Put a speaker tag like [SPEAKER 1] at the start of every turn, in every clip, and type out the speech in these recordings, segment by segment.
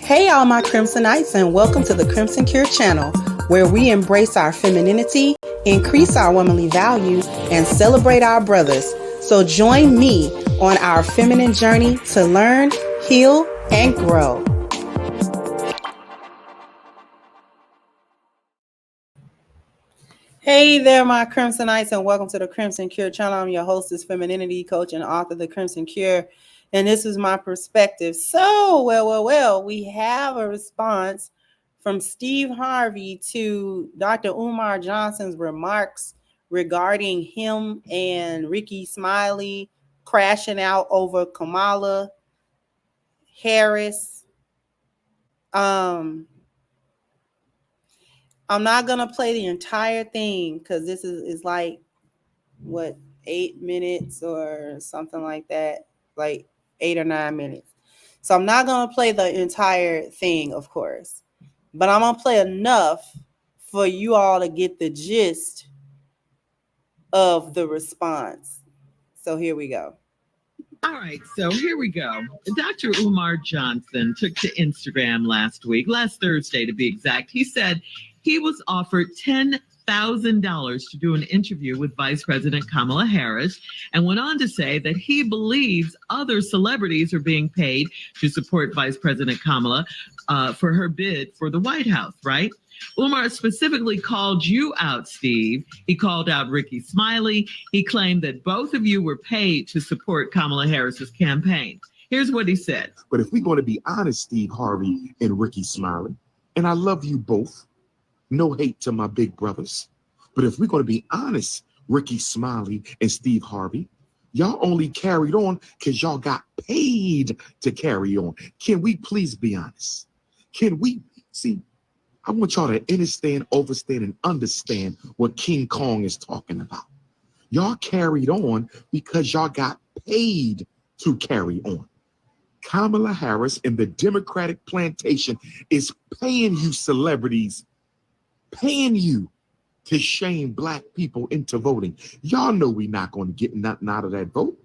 [SPEAKER 1] Hey, all my Crimsonites, and welcome to the Crimson Cure channel, where we embrace our femininity, increase our womanly value, and celebrate our brothers. So join me on our feminine journey to learn, heal, and grow. Hey there, my Crimsonites, and welcome to the Crimson Cure channel. I'm your hostess, femininity coach, and author of the Crimson Cure, and this is my perspective. So, well, we have a response from Steve Harvey to Dr. Umar Johnson's remarks regarding him and Ricky Smiley crashing out over Kamala Harris. I'm not gonna play the entire thing because this is like what 8 minutes or something like that, like 8 or 9 minutes. So I'm not gonna play the entire thing, of course, but I'm gonna play enough for you all to get the gist of the response. So here we go.
[SPEAKER 2] All right, so here we go. Dr. Umar Johnson took to Instagram last Thursday to be exact. He said he was offered $10,000 to do an interview with Vice President Kamala Harris, and went on to say that he believes other celebrities are being paid to support Vice President Kamala for her bid for the White House, right? Umar specifically called you out, Steve. He called out Ricky Smiley. He claimed that both of you were paid to support Kamala Harris's campaign. Here's what he said.
[SPEAKER 3] But if we're going to be honest, Steve Harvey and Ricky Smiley, and I love you both, no hate to my big brothers, but if we're going to be honest, Ricky Smiley and Steve Harvey, y'all only carried on because y'all got paid to carry on. Can we please be honest? Can we see? I want y'all to understand, overstand, and understand what King Kong is talking about. Y'all carried on because y'all got paid to carry on. Kamala Harris and the Democratic plantation is paying you celebrities, paying you to shame Black people into voting. Y'all know we're not going to get nothing out of that vote.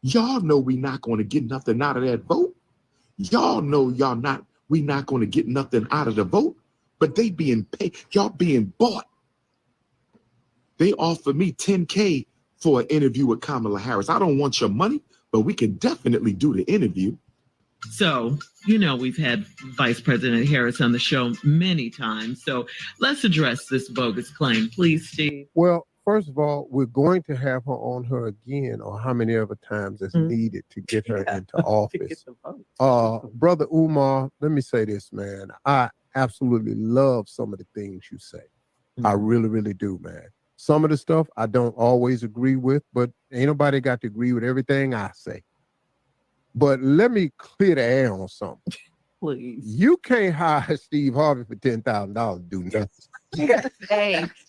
[SPEAKER 3] Y'all know we're not going to get nothing out of that vote. Y'all know we're not going to get nothing out of the vote. But they being paid, y'all being bought. They offered me $10K for an interview with Kamala Harris. I don't want your money, but we can definitely do the interview.
[SPEAKER 2] So, we've had Vice President Harris on the show many times. So let's address this bogus claim, please, Steve.
[SPEAKER 4] Well, first of all, we're going to have her on her again, or how many other times it's needed to get her into office. Brother Umar, let me say this, man. I absolutely love some of the things you say. I really, really do, man. Some of the stuff I don't always agree with, but ain't nobody got to agree with everything I say. But let me clear the air on something.
[SPEAKER 2] Please.
[SPEAKER 4] You can't hire Steve Harvey for $10,000 to do nothing.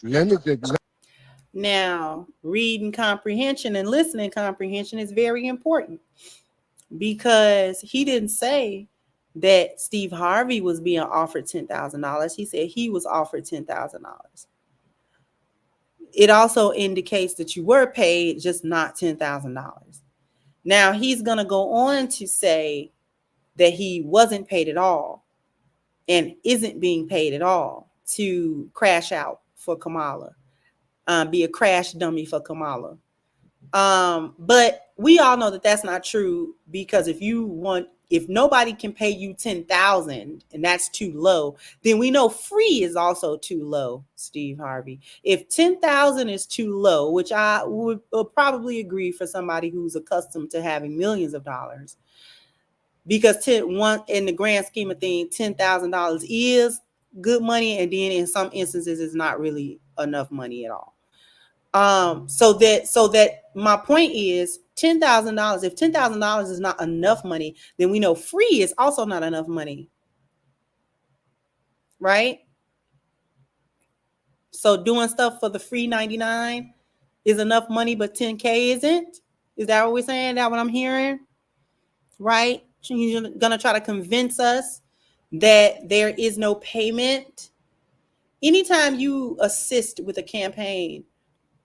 [SPEAKER 1] Yes. Now, reading comprehension and listening comprehension is very important, because he didn't say that Steve Harvey was being offered $10,000. He said he was offered $10,000. It also indicates that you were paid, just not $10,000. Now he's going to go on to say that he wasn't paid at all and isn't being paid at all to crash out for Kamala, be a crash dummy for Kamala. But we all know that that's not true, because if nobody can pay you $10,000 and that's too low, then we know free is also too low, Steve Harvey. If $10,000 is too low, which I would probably agree for somebody who's accustomed to having millions of dollars, because in the grand scheme of things, $10,000 is good money, and then in some instances it's not really enough money at all. So that my point is $10,000. If $10,000 is not enough money, then we know free is also not enough money, right? So doing stuff for the free 99 is enough money, but 10K isn't. Is that what we're saying? Is that what I'm hearing? Right? You're gonna try to convince us that there is no payment. Anytime you assist with a campaign,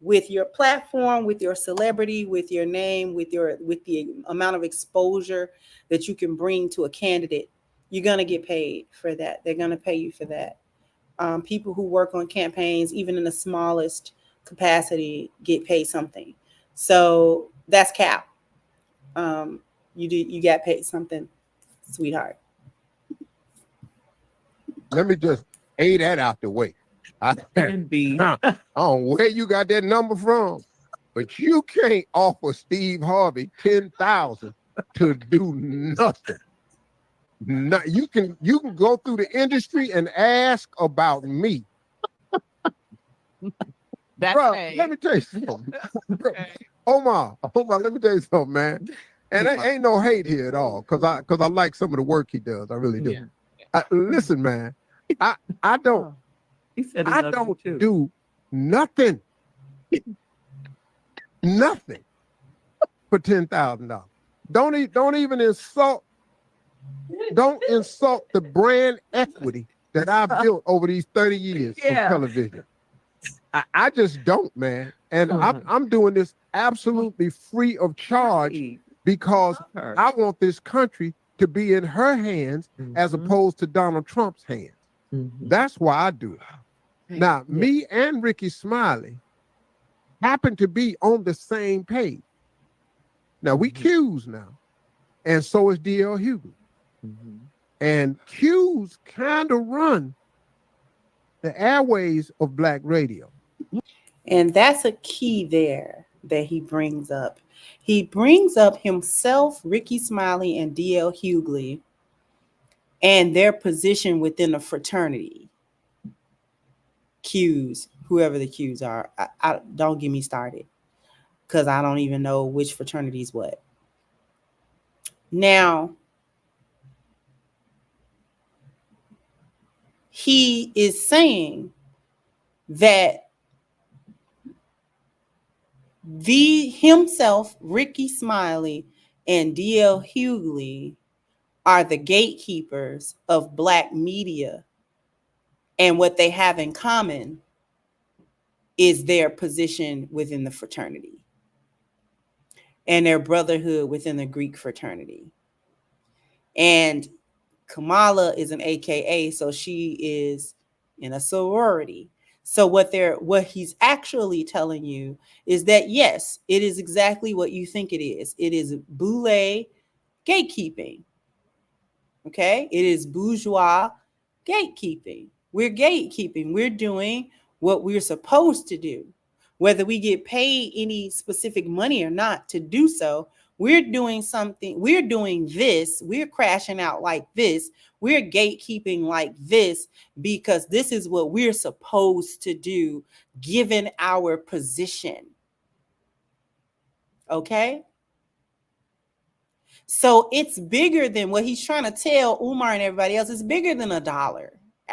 [SPEAKER 1] with your platform, with your celebrity, with your name, with the amount of exposure that you can bring to a candidate, you're going to get paid for that. They're going to pay you for that. People who work on campaigns, even in the smallest capacity, get paid something. So that's cap. You got paid something, sweetheart.
[SPEAKER 4] Let me just A that out the way. I
[SPEAKER 2] And B.
[SPEAKER 4] don't know where you got that number from, but you can't offer Steve Harvey 10,000 to do nothing. No, you can go through the industry and ask about me.
[SPEAKER 2] That's
[SPEAKER 4] Bro,
[SPEAKER 2] A.
[SPEAKER 4] let me tell you something. Omar, let me tell you something, man. And there ain't no hate here at all, cause I like some of the work he does. I really do.
[SPEAKER 2] Yeah.
[SPEAKER 4] Listen, man, I don't
[SPEAKER 2] He said
[SPEAKER 4] I don't do nothing for $10,000. Don't even insult the brand equity that I've built over these 30 years of television. I just don't, man. And I'm doing this absolutely free of charge because I want this country to be in her hands as opposed to Donald Trump's hands. That's why I do it. Now, me and Ricky Smiley happen to be on the same page. Now, we Q's now, and so is D.L. Hughley. And Q's kind of run the airways of Black radio.
[SPEAKER 1] And that's a key there that he brings up. He brings up himself, Ricky Smiley, and D.L. Hughley, and their position within the fraternity. Q's, whoever the Q's are. I don't get me started, because I don't even know which fraternity is what. Now, he is saying that himself, Ricky Smiley, and D.L. Hughley are the gatekeepers of Black media, and what they have in common is their position within the fraternity and their brotherhood within the Greek fraternity. And Kamala is an AKA, so she is in a sorority. So what he's actually telling you is that, yes, it is exactly what you think it is. It is boule gatekeeping. Okay? It is bourgeois gatekeeping. We're gatekeeping. We're doing what we're supposed to do. Whether we get paid any specific money or not to do so, we're doing something. We're doing this. We're crashing out like this. We're gatekeeping like this because this is what we're supposed to do given our position. Okay? So it's bigger than what he's trying to tell Umar and everybody else. It's bigger than $1,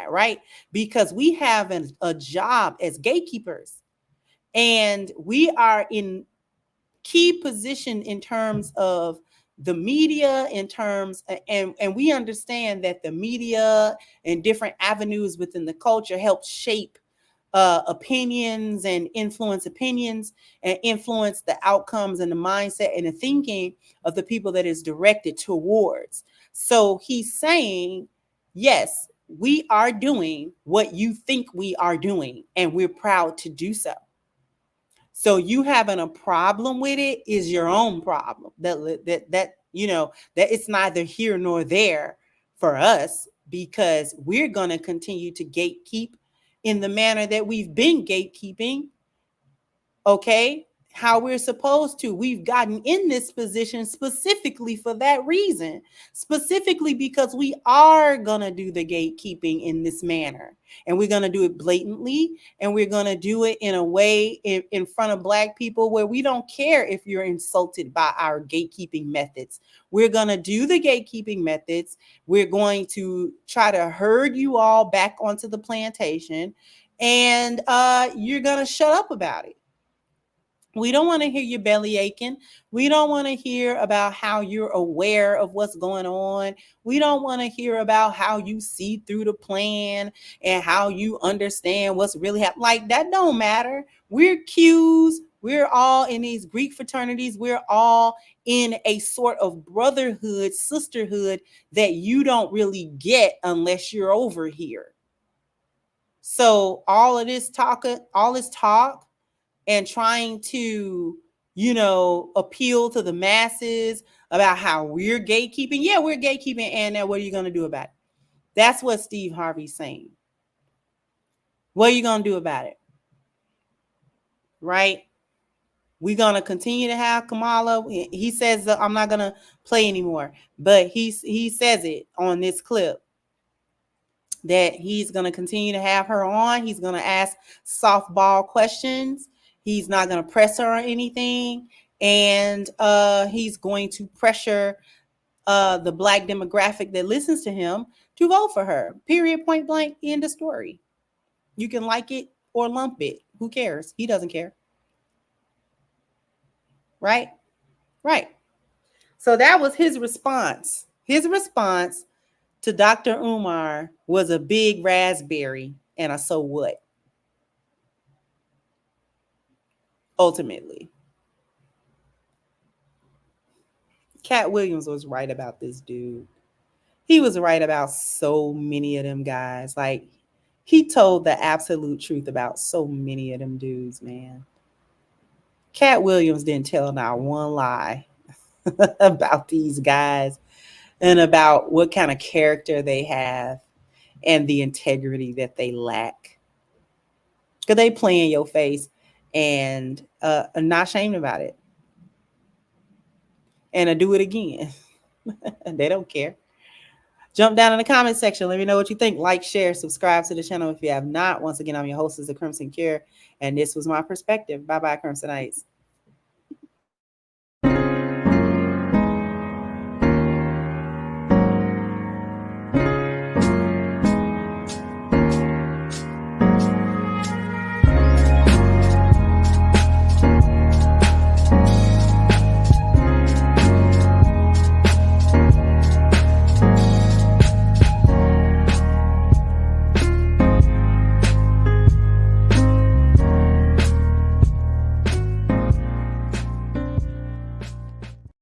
[SPEAKER 1] right? Because we have a job as gatekeepers, and we are in key position in terms of the media, in terms, and we understand that the media and different avenues within the culture help shape opinions and influence the outcomes and the mindset and the thinking of the people that is directed towards. So he's saying, yes, we are doing what you think we are doing, and we're proud to do so. So you having a problem with it is your own problem. That it's neither here nor there for us, because we're going to continue to gatekeep in the manner that we've been gatekeeping. Okay, how we're supposed to. We've gotten in this position specifically for that reason, specifically because we are going to do the gatekeeping in this manner, and we're going to do it blatantly, and we're going to do it in a way in front of Black people where we don't care if you're insulted by our gatekeeping methods. We're going to do the gatekeeping methods. We're going to try to herd you all back onto the plantation, and you're going to shut up about it. We don't want to hear your belly aching. We don't want to hear about how you're aware of what's going on. We don't want to hear about how you see through the plan and how you understand what's really happening. Like, that don't matter. We're Qs. We're all in these Greek fraternities. We're all in a sort of brotherhood, sisterhood that you don't really get unless you're over here. So all this talk and trying to, appeal to the masses about how we're gatekeeping. Yeah, we're gatekeeping. And now what are you going to do about it? That's what Steve Harvey's saying. What are you going to do about it? Right? We're going to continue to have Kamala. He says, I'm not going to play anymore. But he says it on this clip that he's going to continue to have her on. He's going to ask softball questions. He's not going to press her on anything. And he's going to pressure the Black demographic that listens to him to vote for her. Period, point blank, end of story. You can like it or lump it. Who cares? He doesn't care. Right? Right. So that was his response. His response to Dr. Umar was a big raspberry and a so what? Ultimately. Cat Williams was right about this dude. He was right about so many of them guys. Like, he told the absolute truth about so many of them dudes, man. Cat Williams didn't tell not one lie about these guys and about what kind of character they have and the integrity that they lack. Because they play in your face and are not ashamed about it. And I do it again. They don't care. Jump down in the comment section. Let me know what you think. Like, share, subscribe to the channel if you have not. Once again, I'm your hostess, The Crimson Cure, and this was my perspective. Bye-bye, Crimsonites.